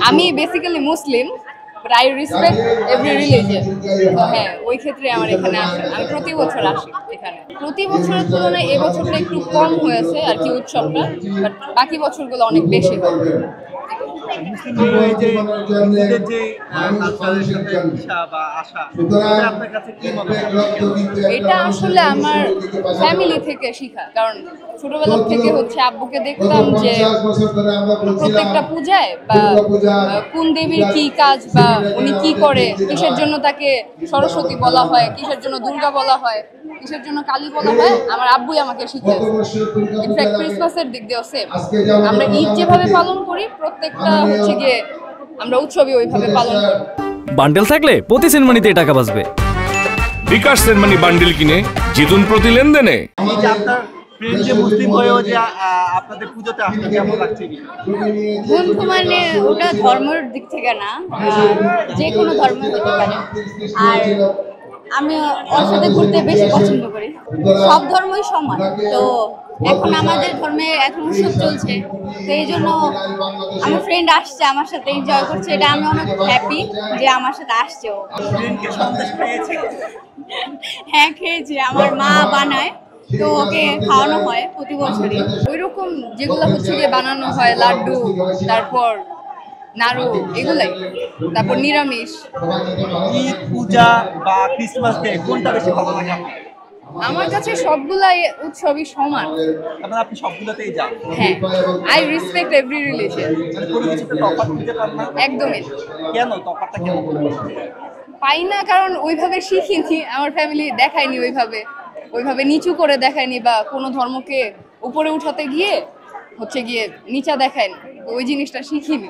আমি basically Muslim, but I respect every religion. তো হ্যাঁ, ওই ক্ষেত্রে আমার এখানে আসা, আমি প্রতি বছর আসি এখানে। প্রতি বছরের তুলনায় এবছরটা একটু কম হয়েছে আর কি উৎসবটা, বাট বাকি বছরগুলো অনেক বেশি হয়। মুসলিমদের এই যে নিজেদের যে কালচারের সাথে মিশা বা আসা, এটা আপনার কাছে কি মনে হয়? এটা আসলে আমার ফ্যামিলি থেকে শিখা, কারণ ছোটবেলা থেকে হচ্ছে আব্বুকে দেখতাম যে প্রত্যেকটা পূজায় বা কোন দেবীর কি কাজ বা উনি কি করে, কিসের জন্য তাকে সরস্বতী বলা হয়, কিসের জন্য দুর্গা বলা হয়, কিসের জন্য কালী বলা হয়, আমার আব্বুই আমাকে শিখিয়েছে। ইনফ্যাক্ট ক্রিসমাসের দিক দিয়েও সেম, আমরা ঈদ যেভাবে পালন করি প্রত্যেকটা হচ্ছে গিয়ে আমরা উৎসবই ওইভাবে পালন করি। বান্ডেল থাকলে প্রতি সেনমানিতে টাকা বাঁচবে। বিকাশ সেনমানি বান্ডেল কিনে জিতুন প্রতি লেনদেনে। এই যে আপনার ফ্রেন্ড যে মুসলিম হয়েও যে আপনাদের পুজোতে আসতে কেমন লাগছে? বন্ধু মানে ওটা ধর্মের দিক থেকে না, যে কোনো ধর্ম হতে পারে। আর আমি ওর সাথে ঘুরতে বেশি পছন্দ করি। সব ধর্মই সমান, তো এখন আমাদের ধর্মে এখন উৎসব চলছে, তো এই জন্য আমার ফ্রেন্ড আসছে, আমার সাথে এনজয় করছে, এটা আমি অনেক হ্যাপি যে আমার সাথে আসছে ও। হ্যাঁ খেয়েছি, আমার মা বানায়, তো ওকে খাওয়ানো হয় প্রতি বছরই। ওইরকম যেগুলো হচ্ছে গিয়ে বানানো হয়, লাড্ডু, তারপর নাড়ু, এগুলাই, তারপর নিরামিষ। ঈদ, পূজা বা ক্রিসমাস ডে কোনটা বেশি ভালো লাগে আপনার? আমার কাছে সবগুলাই উৎসবই সমান। আপনার আপনি সবগুলোতেই যান? হ্যাঁ, আই রেসপেক্ট এভরি রিলিজিয়ন। মানে কোনো কিছুতে তফাৎ খুঁজে পান না? একদমই কেন তফাৎটা কেন? পাই না, কারণ ওইভাবে শিখিনি, আমার ফ্যামিলি দেখায়নি ওইভাবে, ওইভাবে নিচু করে দেখায়নি, বা কোনো ধর্মকে উপরে উঠাতে গিয়ে হচ্ছে গিয়ে নিচা দেখায়নি, ওই জিনিসটা শিখিনি।